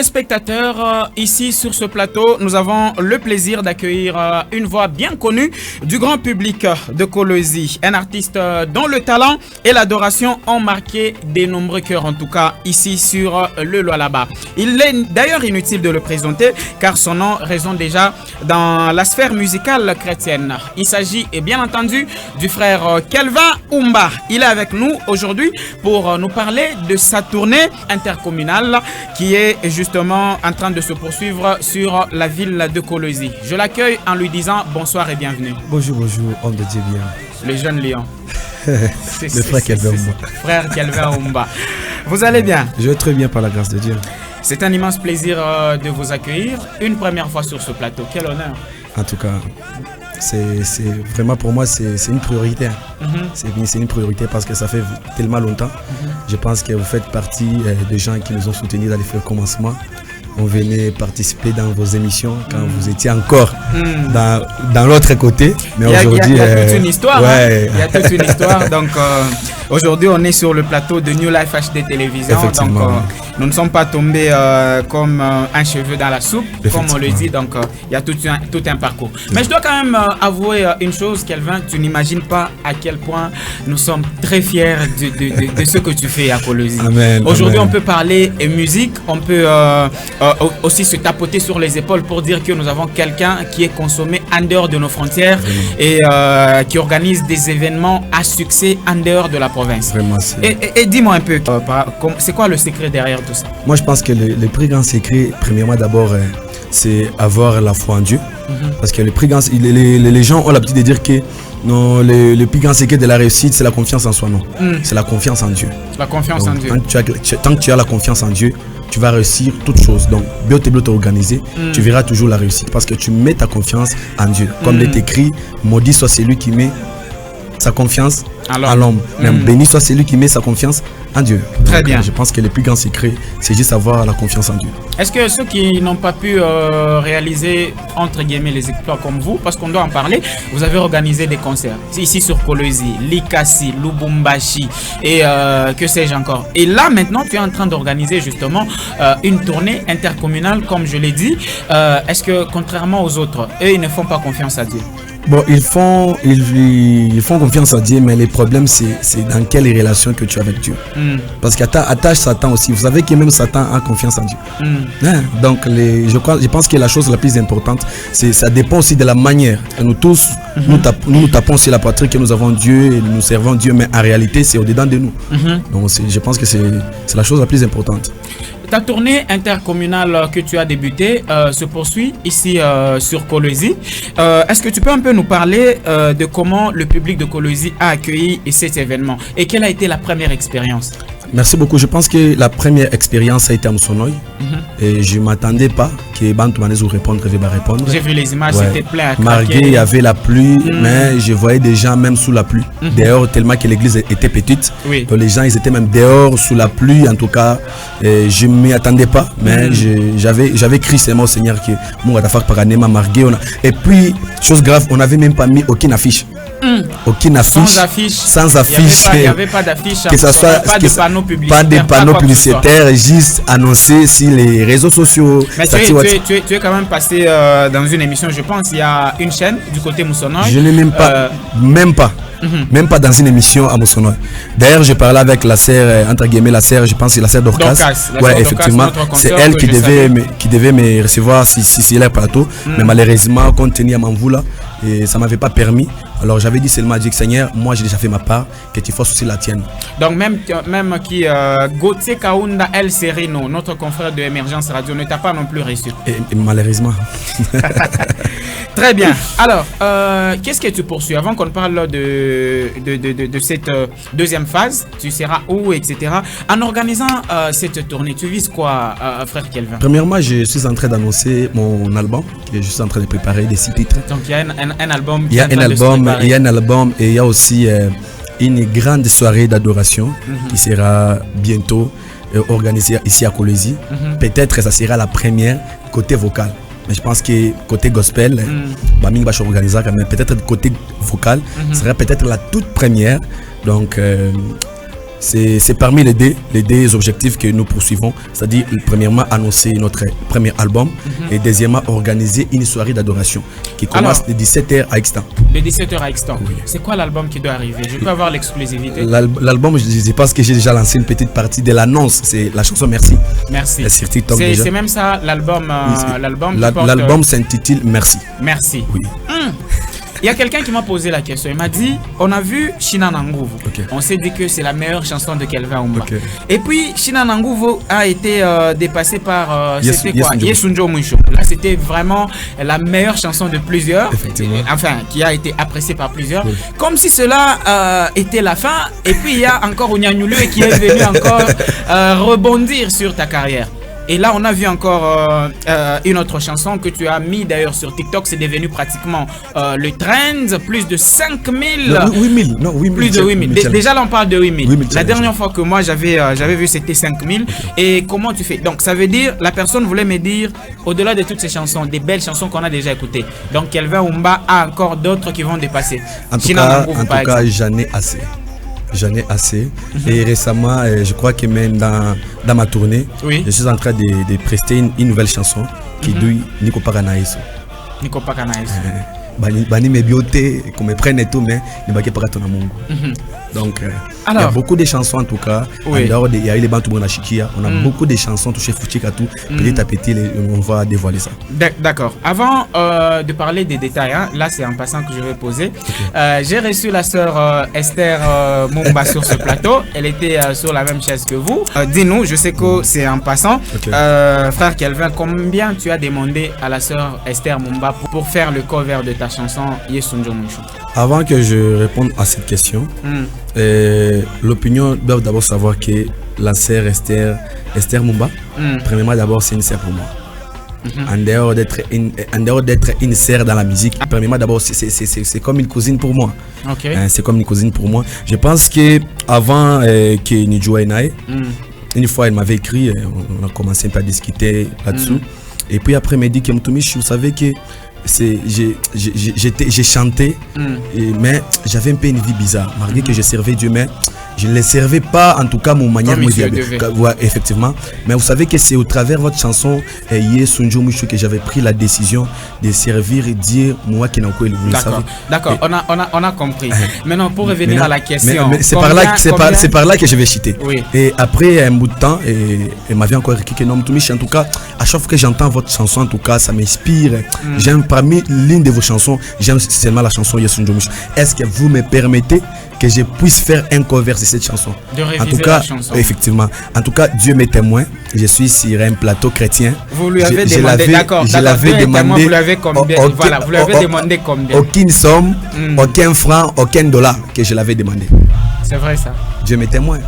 téléspectateurs, ici sur ce plateau, nous avons le plaisir d'accueillir une voix bien connue du grand public de Kolwezi, un artiste dont le talent et l'adoration ont marqué de nombreux cœurs, en tout cas ici sur le Lualaba. Il est d'ailleurs inutile de le présenter car son nom résonne déjà dans la sphère musicale chrétienne. Il s'agit bien entendu du frère Kelvin Oumba. Il est avec nous aujourd'hui pour nous parler de sa tournée intercommunale qui est justement en train de se poursuivre sur la ville de Kolwezi. Je l'accueille en lui disant bonsoir et bienvenue. Bonjour, homme de Dieu bien. Le jeune lion. Le frère Kelvin Oumba. Frère Kelvin Oumba. Vous allez bien? Je vais très bien par la grâce de Dieu. C'est un immense plaisir de vous accueillir une première fois sur ce plateau. Quel honneur. En tout cas, c'est vraiment pour moi, c'est une priorité. C'est une priorité parce que ça fait tellement longtemps. Je pense que vous faites partie des gens qui nous ont soutenus dans les faits commencement. On venait participer dans vos émissions quand vous étiez encore dans l'autre côté. Mais aujourd'hui, il y a toute une histoire. Ouais. Il y a toute une histoire. Donc aujourd'hui, on est sur le plateau de New Life HD Télévision. Donc nous ne sommes pas tombés comme un cheveu dans la soupe, comme on le dit. Donc il y a tout un parcours. Mais je dois quand même avouer une chose, Kelvin. Tu n'imagines pas à quel point nous sommes très fiers de ce que tu fais à Kolwezi. Aujourd'hui, on peut parler musique, on peut aussi se tapoter sur les épaules pour dire que nous avons quelqu'un qui est consommé en dehors de nos frontières et qui organise des événements à succès en dehors de la province. Vraiment, et dis-moi un peu, c'est quoi le secret derrière tout ça? Moi, je pense que le plus grand secret, premièrement d'abord, c'est avoir la foi en Dieu. Parce que le plus grand, les gens ont l'habitude de dire que non, le plus grand secret de la réussite, c'est la confiance en soi. Non, c'est la confiance en Dieu. La confiance en Dieu. Tant que tu as la confiance en Dieu, tu vas réussir toutes choses. Donc, bien organisé, tu verras toujours la réussite parce que tu mets ta confiance en Dieu. Comme il est écrit, maudit soit celui qui met sa confiance en l'homme. Béni soit celui qui met sa confiance en Dieu. Très bien. Je pense que le plus grand secret, c'est juste avoir la confiance en Dieu. Est-ce que ceux qui n'ont pas pu réaliser, entre guillemets, les exploits comme vous, parce qu'on doit en parler, vous avez organisé des concerts ici sur Kolwezi, Likasi, Lubumbashi et que sais-je encore. Et là, maintenant, tu es en train d'organiser justement une tournée intercommunale, comme je l'ai dit. Est-ce que, contrairement aux autres, eux, ils ne font pas confiance à Dieu? Bon, ils font confiance à Dieu, mais le problème, c'est dans quelle relation que tu as avec Dieu. Parce qu'attache Satan aussi. Vous savez que même Satan a confiance en Dieu. Donc, je pense que la chose la plus importante, ça dépend aussi de la manière. Nous tous, nous tapons sur la poitrine que nous avons Dieu et nous servons Dieu, mais en réalité, c'est au-dedans de nous. Donc, je pense que c'est la chose la plus importante. Ta tournée intercommunale que tu as débutée se poursuit ici sur Kolwezi. Est-ce que tu peux un peu nous parler de comment le public de Kolwezi a accueilli cet événement et quelle a été la première expérience? Merci beaucoup. Je pense que la première expérience a été à Moussonoï. Et je ne m'attendais pas que Bantou vous répondre. J'ai vu les images, c'était plein à craquer. Malgré il y avait la pluie, mais je voyais des gens même sous la pluie. Dehors, tellement que l'église était petite. Donc les gens, ils étaient même dehors sous la pluie. En tout cas, je ne m'y attendais pas. Mais j'avais crié seulement au Seigneur que et puis, chose grave, on n'avait même pas mis aucune affiche. Aucune affiche. Sans affiche. Il n'y avait pas d'affiche. Que ça soit pas de panneaux publicitaires, juste annoncé sur les réseaux sociaux. Mais tu es quand même passé dans une émission, je pense, il y a une chaîne du côté Moussonoï. Je n'ai même pas dans une émission à Moussonoï. D'ailleurs, je parlais avec la sœur, entre guillemets, la sœur, je pense que c'est la sœur Dorcas. Ouais, effectivement, c'est elle qui devait me recevoir si le plateau. Mais malheureusement, compte tenu à Manvoula, et ça ne m'avait pas permis. Alors j'avais dit seulement à Dieu, Seigneur, moi j'ai déjà fait ma part, que tu fasses aussi la tienne. Donc même qui Gauthier Kaunda El Serino, notre confrère de Émergence Radio, ne t'a pas non plus reçu. Et malheureusement. Très bien. Alors, qu'est-ce que tu poursuis? Avant qu'on parle de cette deuxième phase, tu seras où, etc. En organisant cette tournée, tu vises quoi, frère Kelvin? Premièrement, je suis en train d'annoncer mon album, que je suis en train de préparer des 6 titres. Donc il y a un album. Il y a un album et il y a aussi une grande soirée d'adoration qui sera bientôt organisée ici à Kolwezi. Peut-être que ça sera la première côté vocal. Mais je pense que côté gospel, Baming va organiser quand même. Peut-être côté vocal, ce sera peut-être la toute première. Donc, c'est parmi les deux objectifs que nous poursuivons, c'est-à-dire premièrement annoncer notre premier album et deuxièmement organiser une soirée d'adoration qui commence de 17h à Extant. De 17h à Extant. Oui. C'est quoi l'album qui doit arriver? Je peux avoir l'exclusivité? L'album, je pense que j'ai déjà lancé une petite partie de l'annonce, c'est la chanson Merci. Merci. Sur TikTok déjà. C'est même ça l'album. L'album s'intitule Merci. Merci. Oui. Il y a quelqu'un qui m'a posé la question. Il m'a dit, on a vu China Nanguvu. On s'est dit que c'est la meilleure chanson de Kelvin Oumba. Et puis China Nanguvu a été dépassé par Yesunjo Mwisho. Là, c'était vraiment la meilleure chanson de plusieurs. Enfin, qui a été appréciée par plusieurs. Comme si cela était la fin. Et puis il y a encore Ounyanyulu qui est venu encore rebondir sur ta carrière. Et là, on a vu encore une autre chanson que tu as mis d'ailleurs sur TikTok. C'est devenu pratiquement le trend. Plus de 5000. 8000. Non, 8000. Plus de 8000. Déjà, là, on parle de 8000. La dernière fois que moi, j'avais vu, c'était 5000. Et comment tu fais? Donc, ça veut dire, la personne voulait me dire, au-delà de toutes ces chansons, des belles chansons qu'on a déjà écoutées. Donc, Kelvin Oumba a encore d'autres qui vont dépasser. En tout cas, j'en ai assez. J'en ai assez. Et récemment, je crois que même dans ma tournée, je suis en train de prester une nouvelle chanson qui dit Nico Pakanaïso. Nico Pakanaïso. Bani me bioté, qu'on me prenne et tout, mais ne va pas ton amour. Donc, il y a beaucoup de chansons en tout cas. Il y a eu les Bantu Bonachikia. On a beaucoup de chansons touchées Fouchika tout. Petit à petit, on va dévoiler ça. D'accord. Avant de parler des détails, là c'est en passant que je vais poser. J'ai reçu la sœur Esther Mumba sur ce plateau. Elle était sur la même chaise que vous. Dis-nous, je sais que c'est en passant. Frère Kelvin, combien tu as demandé à la sœur Esther Mumba pour faire le cover de ta chanson Yesunjo Mwisho? Avant que je réponde à cette question, l'opinion doit d'abord savoir que la sœur Esther Mumba, premièrement d'abord c'est une sœur pour moi. En dehors d'être une sœur dans la musique, premièrement d'abord c'est comme une cousine pour moi. C'est comme une cousine pour moi. Je pense que avant que Nidjo Enae, une fois elle m'avait écrit, on a commencé un peu à discuter là-dessous. Et puis après elle m'a dit que Mtumishi, vous savez que j'ai chanté, mais j'avais un peu une vie bizarre. Malgré que je servais Dieu, mais je ne les servais pas en tout cas mon manière effectivement. Mais vous savez que c'est au travers de votre chanson Yesunjo Mwisho que j'avais pris la décision de servir Dieu moi qui n'en quoi il D'accord, on a compris. Maintenant pour revenir à la question, c'est par là que je vais citer. Et après un bout de temps, elle m'avait encore écrit que non Mtumishi, en tout cas à chaque fois que j'entends votre chanson, en tout cas ça m'inspire. J'aime parmi l'une de vos chansons, j'aime seulement la chanson Yesunjo Mwisho. Est-ce que vous me permettez que je puisse faire un cover de cette chanson? En tout cas, effectivement. En tout cas, Dieu m'est témoin. Je suis sur un plateau chrétien. Vous lui avez demandé, d'accord. Je l'avais demandé. Vous lui avez combien? Voilà, vous lui avez demandé combien? Aucune somme, aucun franc, aucun dollar que je l'avais demandé. C'est vrai ça. Dieu m'est témoin.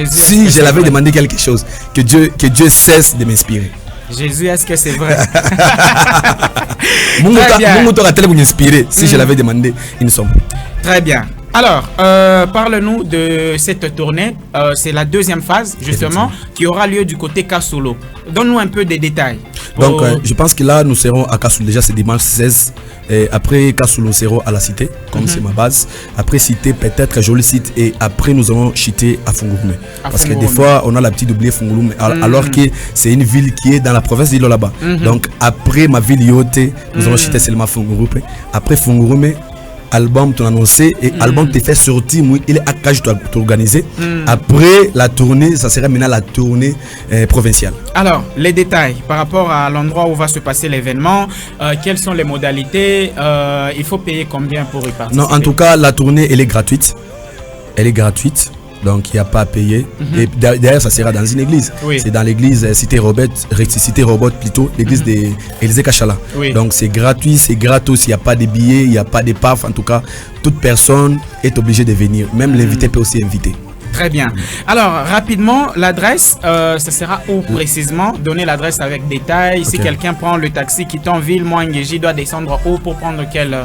Si je l'avais demandé quelque chose, que Dieu cesse de m'inspirer. Jésus, est-ce que c'est vrai? Si je l'avais demandé une somme. Très bien. Alors, parle-nous de cette tournée. C'est la deuxième phase, justement, qui aura lieu du côté Kasulu. Donne-nous un peu des détails. Donc, je pense que là, nous serons à Kasulu. Déjà, c'est dimanche 16. Et après Kasulu, nous serons à la Cité, comme c'est ma base. Après Cité, peut-être joli site. Et après, nous allons chiter à Fungurume. Parce que des fois, on a l'habitude d'oublier Fungurume. Alors que c'est une ville qui est dans la province d'Ilo là-bas. Donc, après ma ville Yote, nous allons chiter seulement Fungurume. Après Fungurume, album tu as annoncé et album tu fait sortir, il est à cage tu as organisé. Après la tournée, ça sera maintenant la tournée provinciale. Alors les détails par rapport à l'endroit où va se passer l'événement, quelles sont les modalités, il faut payer combien pour y participer? Non, en tout cas la tournée elle est gratuite. Donc il n'y a pas à payer. Et derrière ça sera dans une église. C'est dans l'église Cité Robot plutôt, l'église d'Élysée Kachala. Donc c'est gratuit, c'est gratos, il n'y a pas de billets, il n'y a pas de paf. En tout cas, toute personne est obligée de venir. Même l'invité peut aussi inviter. Très bien. Alors, rapidement, l'adresse, ça sera où précisément? Donner l'adresse avec détail. Si quelqu'un prend le taxi quittant ville, moi, Nguéji, doit descendre où pour prendre quel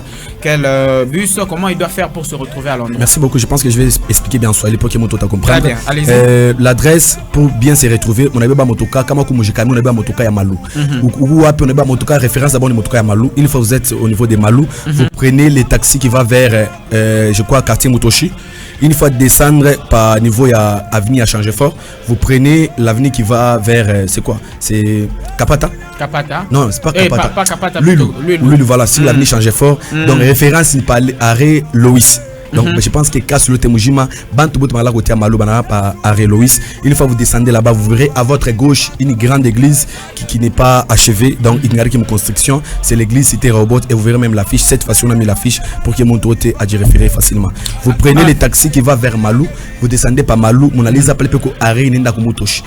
bus? Comment il doit faire pour se retrouver à Londres? Merci beaucoup. Je pense que je vais expliquer bien sûr pour que Moto t'a compris. Très bien. Allez-y. L'adresse pour bien se retrouver, on a pas motoka, comme on a motoka ya Malou. Ou on a motoka référence d'abord de motoka ya Malou. Une fois que vous êtes au niveau de Malou, vous prenez les taxis qui va vers, je crois, quartier Motoshi. Une fois descendre par niveau, il y a avenue à changer fort. Vous prenez l'avenue qui va vers, c'est quoi? C'est Kapata? Kapata? Non, c'est pas Kapata. Pas Kapata. Lulu, voilà, si l'avenue changeait fort. Donc, référence, il parle arrêt Loïs. Donc, je pense que Casse le Temujima, Bantuboutmala côté Malou Banana par arrêt Loïs. Une fois vous descendez là-bas, vous verrez à votre gauche une grande église qui n'est pas achevée. Donc, il n'y a qu'une construction. C'est l'église Cité Robot et vous verrez même l'affiche. Cette fois-ci, on a mis l'affiche pour que mon côté à y référer facilement. Vous prenez les taxis qui va vers Malou, vous descendez par Malou, mon analyse appelle que arrêt il n'est Motosh.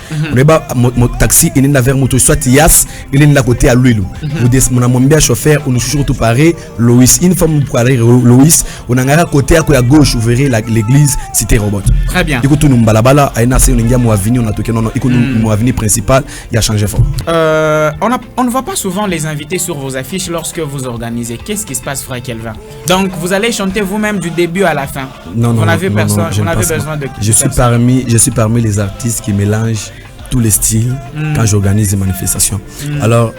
Mon taxi il n'est vers Motosh, soit Yas, il est là côté à Louilou. Vous descendez, mon bien chauffeur, on nous surtout pareil, Loïs. Une fois vous parlez Loïs, on a un côté à gauche, vous verrez l'église Cité Robot. Très bien. Écoute, nous balabala, aïna c'est une gamme avenue, on a tout que non, écoute, nous avenue principale, il a changé fort. On ne voit pas souvent les invités sur vos affiches lorsque vous organisez. Qu'est-ce qui se passe, frère Kelvin? Donc, vous allez chanter vous-même du début à la fin. Non, vous n'avez personne, vous n'avez besoin de. Je suis parmi les artistes qui mélangent tous les styles quand j'organise des manifestations. Alors,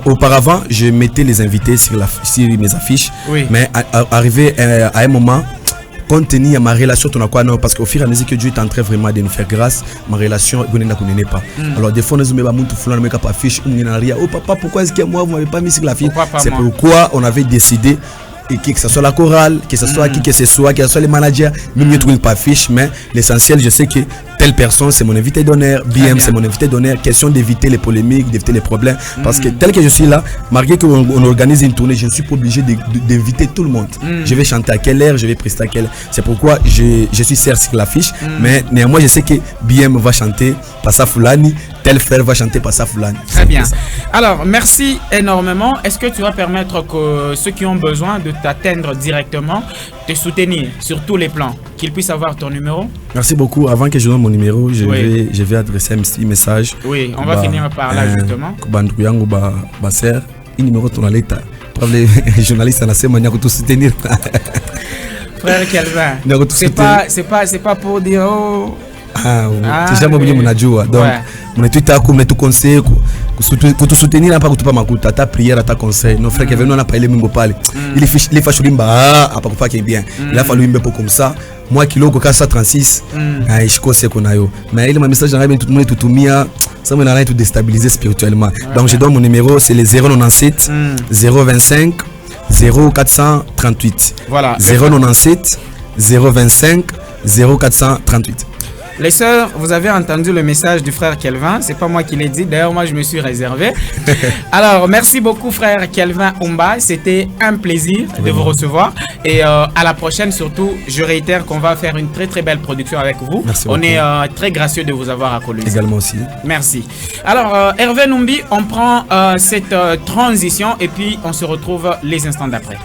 auparavant, je mettais les invités sur mes affiches, mais arrivé à un moment, compte tenu de ma relation, parce qu'au fur et à mesure que Dieu est en train vraiment de nous faire grâce, ma relation, vous ne la connaissez pas. Alors, des fois, nous avons mis une affiche, oh papa, pourquoi est-ce que moi, vous ne m'avez pas mis sur la fiche? C'est pourquoi on avait décidé et que ce soit la chorale, que ce soit qui que ce soit les managers, même ne trouvent pas fiche, mais l'essentiel, je sais que telle personne, c'est mon invité d'honneur, BM, c'est mon invité d'honneur, question d'éviter les polémiques, d'éviter les problèmes, parce que tel que je suis là, malgré qu'on organise une tournée, je ne suis pas obligé d'inviter tout le monde. Je vais chanter à quelle heure, je vais prester à quelle heure. C'est pourquoi je suis certes sur l'affiche, mais néanmoins, je sais que BM va chanter Passa Foulani, tel frère va chanter Passa Foulani. Très bien. Alors, merci énormément. Est-ce que tu vas permettre que ceux qui ont besoin de t'atteindre directement, te soutenir sur tous les plans, qu'ils puissent avoir ton numéro? Merci beaucoup. Avant que je donne mon numéro, je vais adresser un petit message. Oui, on va finir par là justement. Un numéro de l'état. Les journalistes en assez manière de tout soutenir. Frère Kelvin, c'est pas pour dire oh. C'est jamais oublié mon adjoint. Donc, mon étude a comme tout conseil, pour te soutenir, n'a pas tout pas ma coûte, ta prière, ta conseil. Nos frères qui viennent, on a pas les mêmes parler. Il est fâché limba, à pas qui est bien. Il a fallu un peu comme ça. Moi qui l'ai au 36, je connais qu'on a eu. Mais il m'a message dans tout le monde tout mia, ça me n'a tout déstabilisé spirituellement. Donc je donne mon numéro, c'est le 097 025 0438. Voilà. 097 025 0438. Les sœurs, vous avez entendu le message du frère Kelvin. C'est pas moi qui l'ai dit. D'ailleurs, moi, je me suis réservé. Alors, merci beaucoup, frère Kelvin Umba. C'était un plaisir de vous recevoir. Et à la prochaine, surtout, je réitère qu'on va faire une très, très belle production avec vous. Merci on est très gracieux de vous avoir à Colombie. Également aussi. Merci. Alors, Hervé Numbi, on prend cette transition et puis on se retrouve les instants d'après.